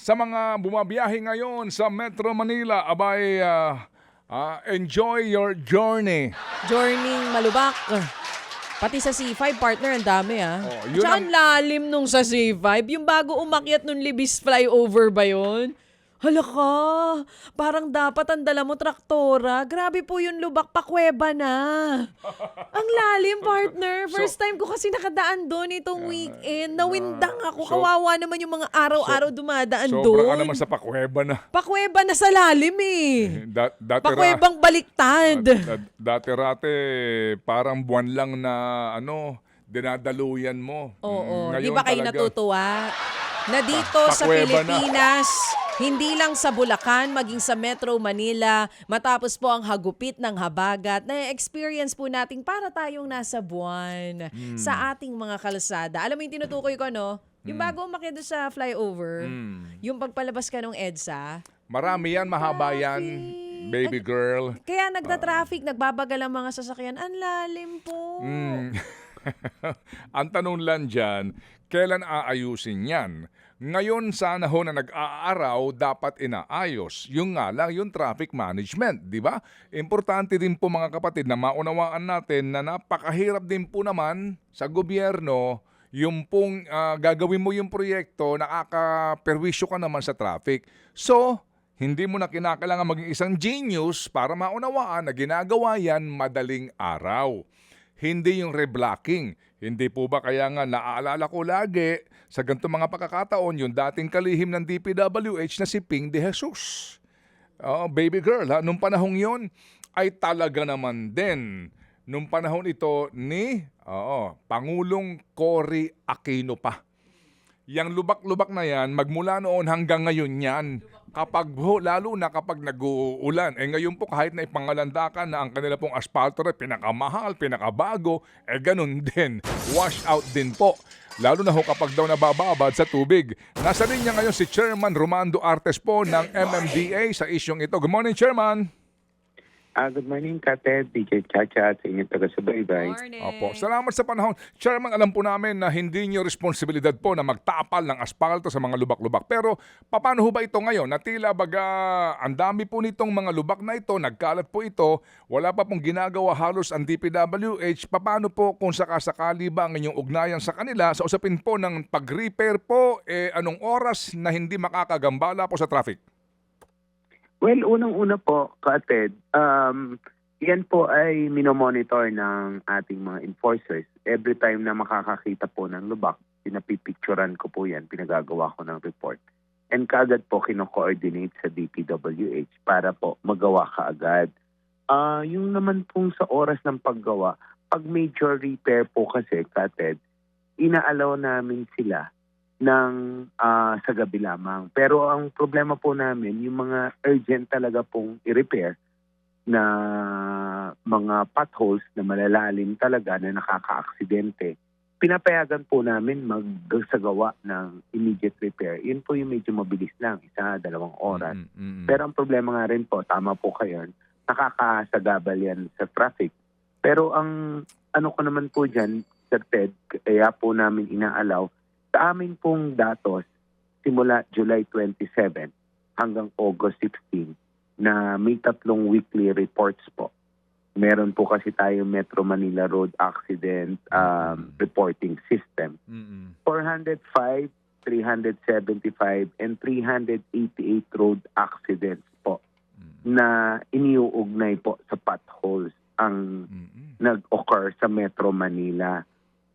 sa mga bumabiyahe ngayon sa Metro Manila, abay, enjoy your journey. Journey Malubak. Pati sa C5, partner, ang dami Oh, At yun saka ang- ang lalim nung sa C5. Yung bago umakyat nung Libis flyover ba yun? Hala ka, parang dapat ang dala mo traktora. Grabe po yung lubak, pakweba na. Ang lalim, partner. First time ko kasi nakadaan doon itong weekend. Nawindang ako. so- Kawawa naman yung mga araw-araw dumadaan Sobra ka doon. naman sa pakweba na. Pakweba na sa lalim eh. Pakwebang baliktad. Dati-rate, parang buwan lang na dinadaluyan mo. Oo, di Ngayon ba kayo talaga, natutuwa? Na dito sa Pakweba na. Pilipinas, hindi lang sa Bulacan, maging sa Metro Manila, matapos po ang hagupit ng habagat, na-experience po natin para tayong nasa buwan sa ating mga kalsada. Alam mo yung tinutukoy ko, no? Yung bago umakyat doon sa flyover, yung pagpalabas ka ng EDSA, Marami yan, mahaba yan, baby girl. kaya nagta-traffic, nagbabagal ang mga sasakyan. Ang lalim po. Ang tanong lang dyan, kailan aayusin yan? Ngayon sana ho na nag-aaraw, dapat inaayos. Yung nga lang, yung traffic management, di ba? Importante din po mga kapatid na maunawaan natin na napakahirap din po naman sa gobyerno yung pong gagawin mo yung proyekto, nakaka-perwisyo ka naman sa traffic. So, hindi mo na kinakailangan maging isang genius para maunawaan na ginagawa yan madaling araw. Hindi yung reblocking. Hindi po ba kaya nga naaalala ko lagi sa ganitong mga pagkakataon yung dating kalihim ng DPWH na si Ping De Jesus. Baby girl, nung panahong yon ay talaga naman din. Nung panahon ito ni Pangulong Cory Aquino pa. Yang lubak-lubak na yan, magmula noon hanggang ngayon yan. Lalo na kapag nag-uulan. Ngayon po kahit na ipangalandakan na ang kanila pong asfalto ay pinakamahal, pinakabago, ganun din. Wash out din po. Lalo na ho kapag daw nabababad sa tubig. Nasa linya ngayon si Chairman Romando Artes po ng MMDA sa isyong ito. Good morning, Chairman. Good morning, Kated, DJ Chacha, at sa inyong taga-subaybay. Morning. Opo. Salamat sa panahon. Chairman, alam po namin na hindi niyo responsibilidad po na magtapal ng asfalto sa mga lubak-lubak. Pero paano ho ba ito ngayon? Na tila baga ang dami po nitong mga lubak na ito, nagkalat po ito, wala pa pong ginagawa halos ang DPWH. Paano po kung sakasakali ba ang inyong ugnayan sa kanila sa usapin po ng pag-repair po, anong oras na hindi makakagambala po sa traffic? Well, unang-una po, Kated, yan po ay minomonitor ng ating mga enforcers. Every time na makakakita po ng lubak, pinapipicturan ko po yan, pinagagawa ko ng report. And kaagad po kino-coordinate sa DPWH para po magawa kaagad. Yung naman pong sa oras ng paggawa, pag major repair po kasi, Kated, inaalaw namin sila ng sa gabi lamang. Pero ang problema po namin, yung mga urgent talaga pong i-repair na mga potholes na malalalim talaga na nakaka-aksidente, pinapayagan po namin magsagawa ng immediate repair. Yun po yung medyo mabilis lang, 1-2 oras. Pero ang problema nga rin po, tama po kayo, nakakasagabal yan sa traffic. Pero ang ano ko naman po dyan, Sir Ted, kaya po namin inaalaw, sa amin pong datos, simula July 27 hanggang August 16, na may 3 weekly reports po. Meron po kasi tayo Metro Manila Road Accident Reporting System. 405, 375, and 388 road accidents po na iniuugnay po sa potholes ang nag-occur sa Metro Manila.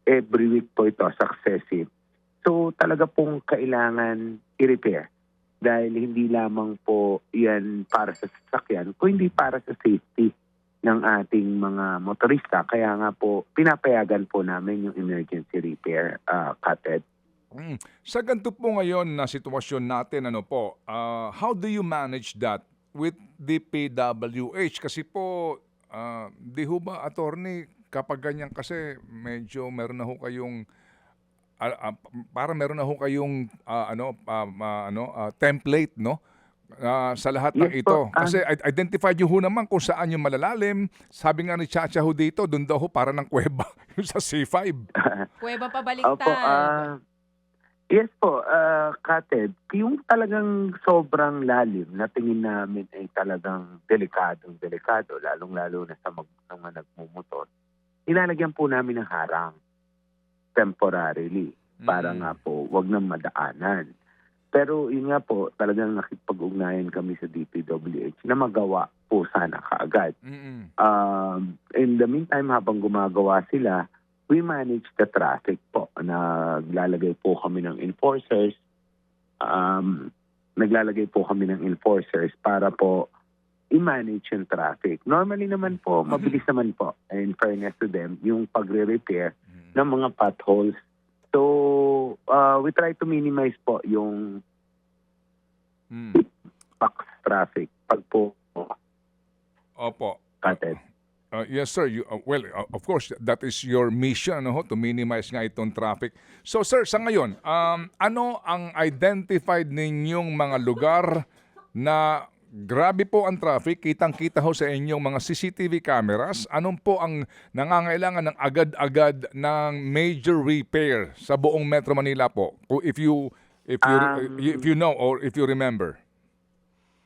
Every week po ito, successive. So talaga pong kailangan i-repair dahil hindi lamang po yan para sa sasakyan, kundi para sa safety ng ating mga motorista. Kaya nga po, pinapayagan po namin yung emergency repair, Kated. Sa ganito po ngayon na sitwasyon natin, how do you manage that with the PWH? Kasi po, di ho ba, attorney, kapag ganyan kasi medyo meron na ho kayong para meron na ho kayong template, no? Sa lahat ng Yes ito. po, Kasi identify nyo ho naman kung saan yung malalalim. Sabi nga ni Chacha ho dito, doon daw ho para ng kuweba yung sa C5. Kuweba pa Opo, baliktad. Yes po, Kated, yung talagang sobrang lalim na tingin namin ay talagang delikado, lalong-lalo na sa mga nagmumotor. Ilalagyan po namin ng harang temporarily para nga po wag nang madaanan. Pero yun nga po, talagang nakipag-ugnayan kami sa DPWH na magawa po sana kaagad. Mm-mm. In the meantime, habang gumagawa sila, we manage the traffic po. Naglalagay po kami ng enforcers. Para po i-manage yung traffic. Normally naman po, mabilis naman po, in fairness to them, yung pagre-repair ng mga potholes. So, we try to minimize po yung box traffic pag po Opo. Kated. Yes, sir. Of course, that is your mission, ano, to minimize nga itong traffic. So, sir, sa ngayon, ano ang identified ninyong mga lugar na grabe po ang traffic? Kitang-kita ho sa inyong mga CCTV cameras. Anong po ang nangangailangan ng agad-agad ng major repair sa buong Metro Manila po? If you know or if you remember.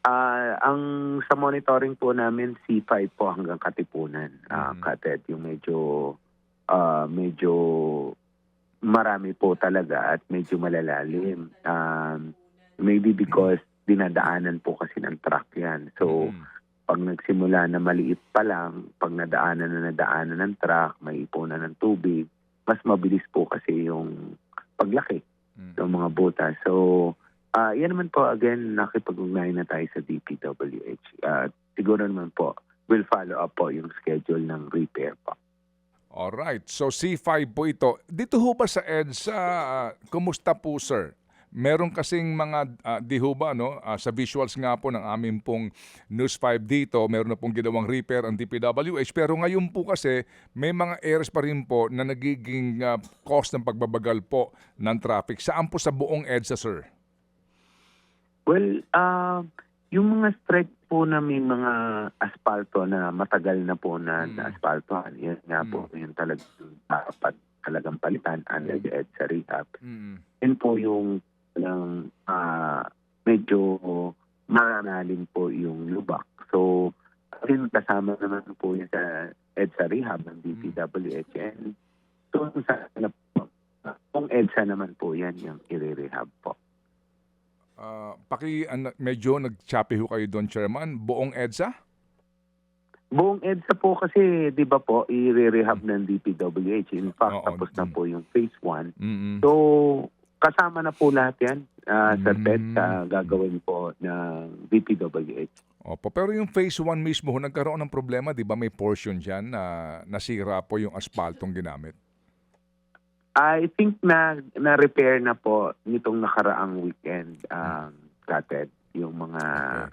Ang sa monitoring po namin, C5 po hanggang Katipunan, Kated, yung medyo marami po talaga at medyo malalalim. Maybe because dinadaanan po kasi ng truck yan. So, pag nagsimula na maliit pa lang, pag nadaanan ng truck, may ipunan ng tubig, mas mabilis po kasi yung paglaki ng mga butas. So, yan naman po, again, nakipag-ugnayan na tayo sa DPWH. Siguro naman po, we'll follow up po yung schedule ng repair po. Alright. So C5 po ito. Dito ho ba sa EDSA, kumusta po, sir? Meron kasing mga, di ho ba, no? Sa visuals nga po ng aming pong News 5 dito, meron na pong ginawang repair ang DPWH. Pero ngayon po kasi, may mga areas pa rin po na nagiging cause ng pagbabagal po ng traffic. Saan po sa buong EDSA, sir? Well, yung mga stretch po na may mga asfalto na matagal na po na asfaltohan, yan nga po yung talagang palitan under the EDSA rehab. Yan po yung medyo maranaling po yung lubak. So, rin kasama naman po yun sa EDSA rehab ng DPWH. And so, kung EDSA naman po yan yung i-rehab po. Medyo nag-choppy ho kayo doon, Chairman. Buong EDSA? Buong EDSA po kasi, di ba po, i-rehab ng DPWH. In fact, tapos na po yung phase 1. So, kasama na po lahat yan sa PEDSA gagawin po ng DPWH. Opo, pero yung phase 1 mismo, nagkaroon ng problema, di ba may portion dyan na nasira po yung asphaltong ginamit? I think na-repair na po nitong nakaraang weekend, Kated, yung mga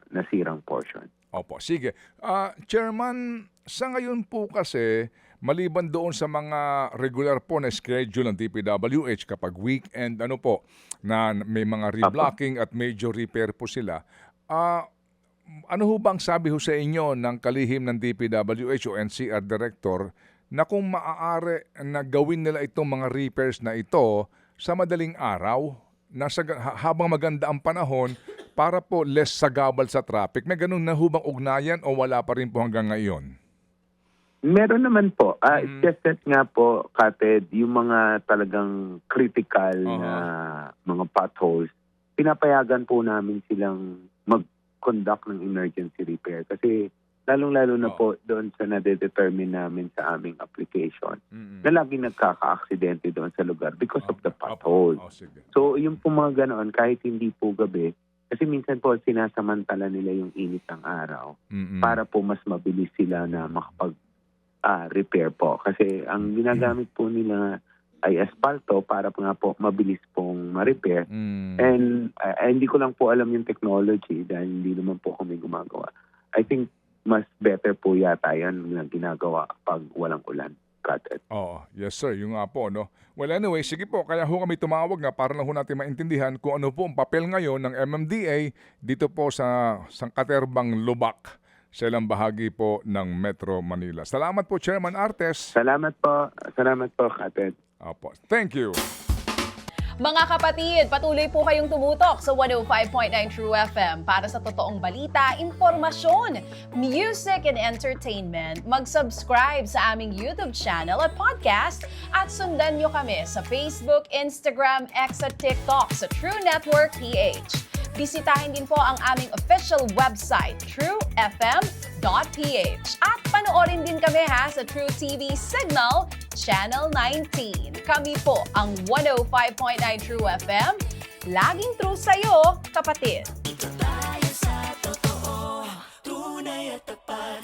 nasirang portion. Opo, sige. Chairman, sa ngayon po kasi, maliban doon sa mga regular po na schedule ng DPWH kapag weekend, na may mga reblocking at major repair po sila, ano ho bang sabi ho sa inyo ng kalihim ng DPWH o NCR Director na kung maaari na gawin nila itong mga repairs na ito sa madaling araw, habang maganda ang panahon, para po less sagabal sa traffic? May ganun na hubang ugnayan o wala pa rin po hanggang ngayon? Meron naman po. It's just that nga po, Kated, yung mga talagang critical na mga potholes, pinapayagan po namin silang mag-conduct ng emergency repair. Kasi lalong-lalo na po doon sa nade-determine namin sa aming application na laging nagkaka-aksidente doon sa lugar because of the potholes. So, yung po mga ganoon, kahit hindi po gabi, kasi minsan po sinasamantala nila yung init ng araw para po mas mabilis sila na makapag-repair po. Kasi ang ginagamit po nila ay asfalto para po nga po mabilis pong ma-repair. And hindi ko lang po alam yung technology dahil hindi naman po kami gumagawa. I think mas better po yata yan na ginagawa pag walang ulan. Yes sir, yung nga po, no? Well anyway, sige po, kaya ho kami tumawag nga para lang ho natin maintindihan kung ano po ang papel ngayon ng MMDA dito po sa sangkaterbang lubak sa ilang bahagi po ng Metro Manila. Salamat po, Chairman Artes. Salamat po, Kated. Opo. Thank you. Mga kapatid, patuloy po kayong tumutok sa 105.9 True FM para sa totoong balita, impormasyon, music and entertainment. Mag-subscribe sa aming YouTube channel at podcast at sundan nyo kami sa Facebook, Instagram, X at TikTok sa True Network PH. Bisitahin din po ang aming official website, truefm.ph. At panoorin din kami sa True TV Signal, Channel 19. Kami po ang 105.9 True FM. Laging true sa'yo, kapatid.